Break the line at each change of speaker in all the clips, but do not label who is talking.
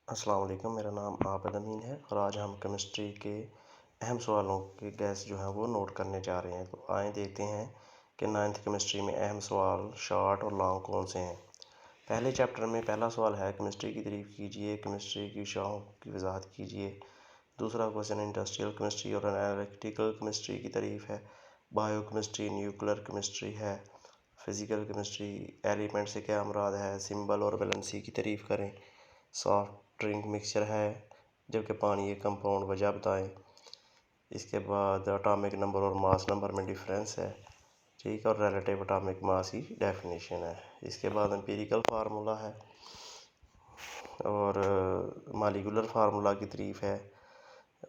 अस्सलाम वालेकुम। मेरा नाम आबिद अमीन है और आज हम केमिस्ट्री के अहम सवालों के गैस जो हैं वो नोट करने जा रहे हैं। तो आए देखते हैं कि 9th केमिस्ट्री में अहम सवाल शॉर्ट और लॉन्ग कौन से हैं। पहले चैप्टर में पहला सवाल है केमिस्ट्री की तारीफ कीजिए, केमिस्ट्री की शाखों की वजाहत कीजिए। दूसरा क्वेश्चन इंडस्ट्रियल केमिस्ट्री और एनालिटिकल केमिस्ट्री की तारीफ है। बायो केमिस्ट्री, न्यूक्लियर केमिस्ट्री है। फिजिकल केमिस्ट्री, एलिमेंट से क्या मुराद है, सिंबल और वैलेंसी की तारीफ करें। सॉफ्ट ड्रिंक मिक्सचर है, जबकि पानी एक कंपाउंड वजह बताएं। इसके बाद एटॉमिक नंबर और मास नंबर में डिफरेंस है, ठीक है, और रिलेटिव एटॉमिक मास की डेफिनेशन है। इसके बाद एम्पिरिकल फार्मूला है और मॉलिक्यूलर फार्मूला की तारीफ है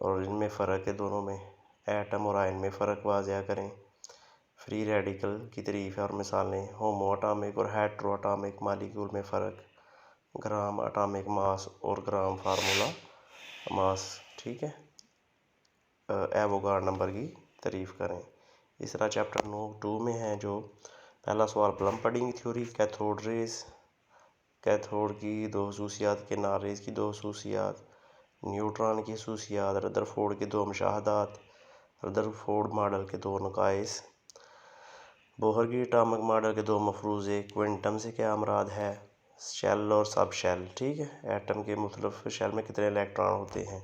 और इनमें फ़र्क है दोनों में। एटम और आयन में फ़र्क वाज़ह करें। फ्री रेडिकल की तारीफ है और मिसालें। होमो एटॉमिक और हेट्रो एटॉमिक मॉलिक्यूल में फ़र्क। ग्राम एटॉमिक मास और ग्राम फार्मूला मास, ठीक है। एवोगाड्रो नंबर की तारीफ करें। इस तरह चैप्टर 2 में है जो पहला सवाल plum pudding theory, cathode rays, cathode की दो खसूसियात, किनार रेस की दो खसूसियात, न्यूट्रॉन की खसूसियात, रदरफोर्ड के दो मुशाहदात, रदरफोर्ड मॉडल के दो नकाइस, बोहर की एटॉमिक मॉडल के दो मफरूज़े, क्विंटम से क्या मुराद है, शेल और सब शेल, ठीक है। एटम के मुख्तलिफ शेल में कितने इलेक्ट्रॉन होते हैं।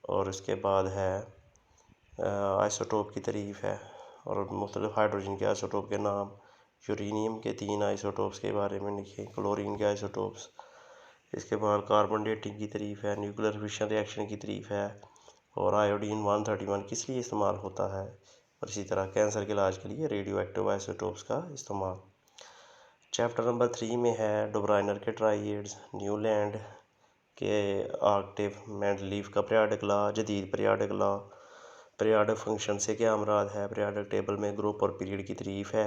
और उसके बाद है आइसोटोप की तारीफ है और मुख्तलिफ हाइड्रोजन के आइसोटोप के नाम। यूरेनियम के 3 आइसोटोप्स के बारे में लिखें, क्लोरीन के आइसोटोप्स। इसके बाद कार्बन डेटिंग की तारीफ है, न्यूक्लियर फिशन रिएक्शन की तारीफ है और आयोडीन 131 किस लिए इस्तेमाल होता है। और इसी तरह कैंसर के इलाज के लिए रेडियो एक्टिव आइसोटोप्स का इस्तेमाल। चैप्टर नंबर 3 में है डोब्राइनर के ट्राइएड्स, न्यूलैंड के ऑक्टेव, मेंडलीफ का पीरियाडिक लॉ, जदीद पीरियाडिक लॉ, पीरियाडिक फंक्शन से क्या मुराद है, पीरियाडिक टेबल में ग्रुप और पीरियड की तारीफ है।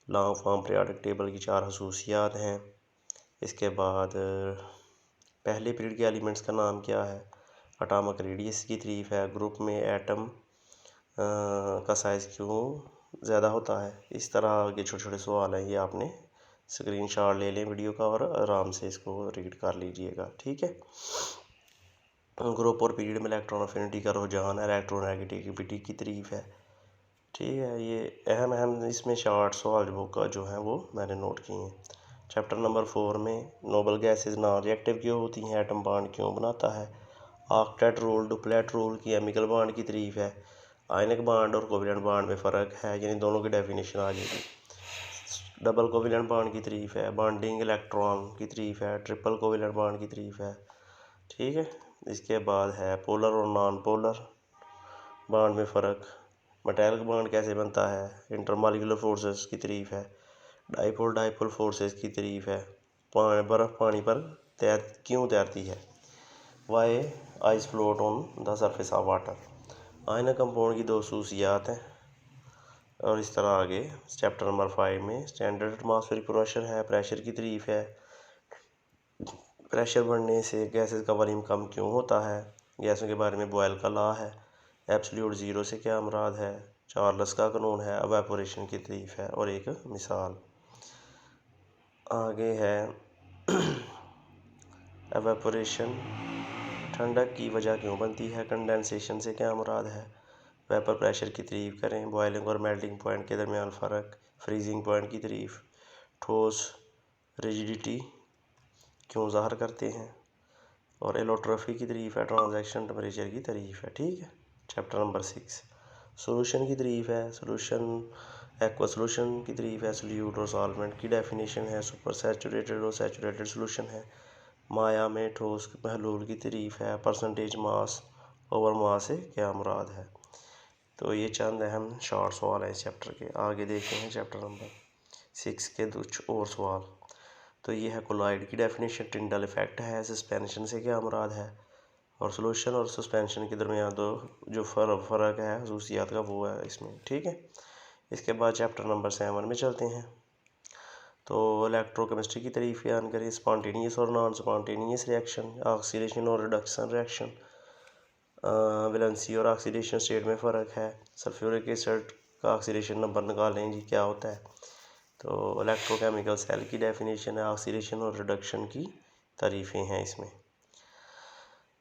लॉन्ग फॉर्म पीरियाडिक टेबल की 4 खसूसियात हैं। इसके बाद पहले पीरियड के एलिमेंट्स का नाम क्या है, एटॉमिक रेडियस की तारीफ है, ग्रुप में एटम का साइज़ क्यों ज़्यादा होता है। इस तरह के छोटे छोटे सवाल हैं, ये आपने स्क्रीनशॉट ले लें वीडियो का और आराम से इसको रीड कर लीजिएगा, ठीक है। ग्रुप और पीरियड में इलेक्ट्रॉन अफिनिटी का रुझान, इलेक्ट्रोनेगेटिविटी की तारीफ है, ठीक है। ये अहम इसमें शॉर्ट सवाल जो हैं वो मैंने नोट किए हैं। चैप्टर नंबर 4 में नोबल गैसेज नॉन रिएक्टिव क्यों होती हैं, एटम बॉन्ड क्यों बनाता है, ऑक्टेट रूल, डुप्लेट रूल की केमिकल बॉन्ड की तारीफ है, आयनिक बॉन्ड और कोवेलेंट बॉन्ड में फ़र्क है, यानी दोनों की डेफिनेशन आ जाएगी। डबल कोवेलेंट बॉन्ड की तारीफ है, बॉन्डिंग इलेक्ट्रॉन की तारीफ है, ट्रिपल कोवेलेंट बॉन्ड की तारीफ है, ठीक है। इसके बाद है पोलर और नॉन पोलर बॉन्ड में फ़र्क, मेटालिक बॉन्ड कैसे बनता है, इंटरमॉलिक्यूलर फोर्सेस की तारीफ है, डाइपोल फोर्सेस की तारीफ है, बर्फ़ पानी पर क्यों तैरती है, why ice float on the surface of water, ionic compound की दो खसूसियात हैं। और इस तरह आगे चैप्टर नंबर 5 में स्टैंडर्ड एटमॉस्फेरिक प्रेशर है, प्रेशर की तारीफ है, प्रेशर बढ़ने से गैसेस का वॉल्यूम कम क्यों होता है, गैसों के बारे में बॉयल का लॉ है, एब्सोल्यूट ज़ीरो से क्या मुराद है, चार्ल्स का कानून है, एवापोरेशन की तारीफ है और एक मिसाल। आगे है एवापोरेशन, ठंडक की वजह क्यों बनती है, कंडेंसेशन से क्या मुराद है, वेपर प्रेशर की तारीफ करें, बॉयलिंग और मेल्टिंग पॉइंट के दरमियान फ़र्क, फ्रीजिंग पॉइंट की तारीफ, ठोस रिजिडिटी क्यों ज़ाहिर करते हैं और एलोट्रॉफी की तारीफ है, ट्रांजैक्शन टेम्परेचर की तारीफ है, ठीक है। चैप्टर नंबर 6 सोल्यूशन की तारीफ है, एक्वा सोल्यूशन की तारीफ है, सोल्यूट और सॉल्वेंट की डेफिनेशन है, सुपर सैचुरेटेड और सैचुरेटेड सोल्यूशन है, माया में ठोस महलूल की तारीफ है, परसेंटेज मास ओवर मास से क्या मुराद है। तो ये चंद अहम शॉर्ट सवाल हैं इस चैप्टर के। आगे देखते हैं चैप्टर नंबर 6 के कुछ और सवाल। तो ये है कोलाइड की डेफिनेशन, टिंडल इफेक्ट है, सस्पेंशन से क्या मुराद है और सोल्यूशन और सस्पेंशन के दरमियान दो जो फ़र्क है खसूसियात का वो है इसमें, ठीक है। इसके बाद चैप्टर नंबर 7 में चलते हैं। तो इलेक्ट्रोकेमिस्ट्री की तारीफ बयान करें, स्पॉन्टेनियस और नॉन स्पॉन्टेनियस रिएक्शन, ऑक्सीडेशन और रिडक्शन रिएक्शन, वैलेंसी और ऑक्सीडेशन स्टेट में फ़र्क है, सल्फ्यूरिक एसिड का ऑक्सीडेशन नंबर निकालें जी क्या होता है। तो इलेक्ट्रोकेमिकल सेल की डेफिनेशन है, ऑक्सीडेशन और रिडक्शन की तारीफ़ें हैं इसमें।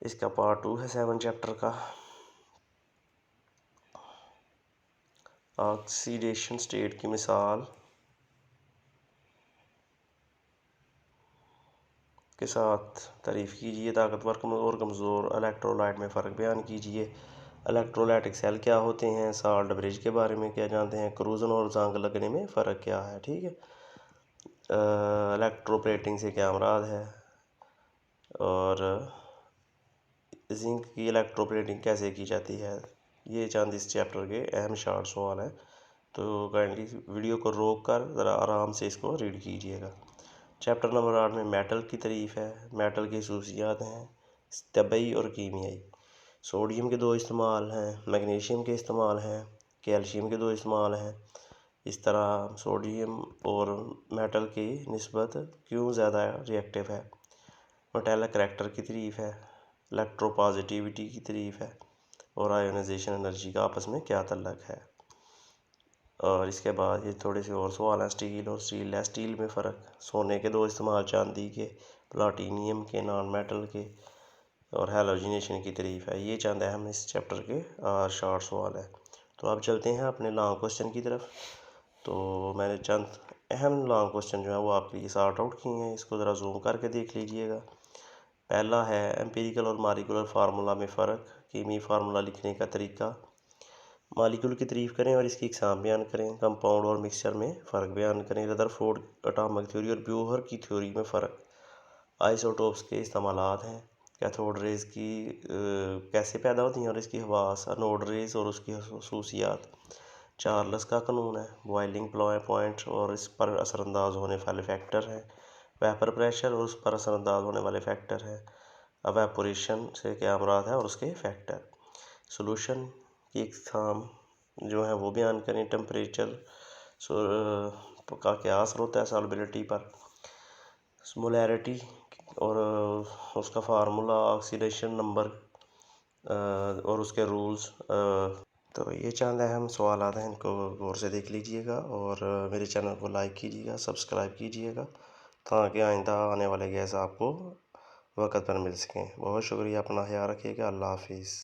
इसका पार्ट 2 है 7 चैप्टर का। ऑक्सीडेशन स्टेट की मिसाल के साथ तारीफ कीजिए। ताकतवर और कमज़ोर इलेक्ट्रोलाइट में फ़र्क बयान कीजिए। इलेक्ट्रोलाइटिक सेल क्या होते हैं, साल्ट ब्रिज के बारे में क्या जानते हैं, क्रूजन और जंग लगने में फ़र्क क्या है। ठीक है, इलेक्ट्रोप्लेटिंग से क्या मुराद है, और जिंक की इलेक्ट्रोप्लेटिंग कैसे की जाती है। ये चंद इस चैप्टर के अहम शॉर्ट सवाल हैं, तो काइंडली वीडियो को रोक कर ज़रा आराम से इसको रीड कीजिएगा। चैप्टर नंबर 8 में मेटल की तारीफ़ है। मेटल की खसूसियात हैं तबई और कीमियाई। सोडियम के 2 इस्तेमाल हैं, मैग्नीशियम के इस्तेमाल हैं, कैल्शियम के 2 इस्तेमाल हैं। इस तरह सोडियम और मेटल की निस्बत क्यों ज़्यादा रिएक्टिव है। मेटेलिक करैक्टर की तारीफ़ है, इलेक्ट्रोपॉजिटिविटी की तारीफ़ है, और आयोनाइजेशन एनर्जी का आपस में क्या तल्लक है। और इसके बाद ये थोड़े से और सवाल हैं। स्टील और स्टील स्टील में फ़र्क, सोने के 2 इस्तेमाल, चांदी के, प्लाटीनियम के, नॉन मेटल के, और हैलोजिनेशन की तारीफ़ है। ये चंद अहम इस चैप्टर के शॉर्ट सवाल है। तो अब चलते हैं अपने लॉन्ग क्वेश्चन की तरफ। तो मैंने चंद अहम लॉन्ग क्वेश्चन जो है वो आपके लिए सॉर्ट आउट किए हैं, इसको ज़रा जूम करके देख लीजिएगा। पहला है एम्पिरिकल और मॉलिक्यूलर फार्मूला में फ़र्क, कीमी फार्मूला लिखने का तरीका, मॉलिक्यूल की तारीफ़ करें और इसकी इकसाम बयान करें, कंपाउंड और मिक्सचर में फ़र्क बयान करें, रदरफोर्ड एटॉमिक थ्योरी और ब्यूहर की थ्योरी में फ़र्क, आइसोटोप्स के इस्तेमालात हैं, कैथोड रेज की कैसे पैदा होती हैं और इसकी खवास, एनोड रेज और उसकी खसूसियात, चार्ल्स का कानून है, बॉइलिंग पॉइंट और इस पर असरअंदाज होने वाले फैक्टर हैं, वेपर प्रेशर और उस पर असरअंदाज होने वाले फैक्टर हैं, एवेपोरेशन से क्या मुराद है और उसके फैक्टर, सोल्यूशन की इकसाम जो है वो बयान करें, टेम्परेचर का क्या असर होता है सॉल्युबिलिटी पर, मोलैरिटी और उसका फार्मूला, ऑक्सीडेशन नंबर और उसके रूल्स। तो ये चंद अहम सवाल आते हैं, इनको गौर से देख लीजिएगा और मेरे चैनल को लाइक कीजिएगा, सब्सक्राइब कीजिएगा, ताकि आइंदा आने वाले गैस आपको वक्त पर मिल सकें। बहुत शुक्रिया, अपना ख्याल रखिएगा। अल्लाह हाफिज़।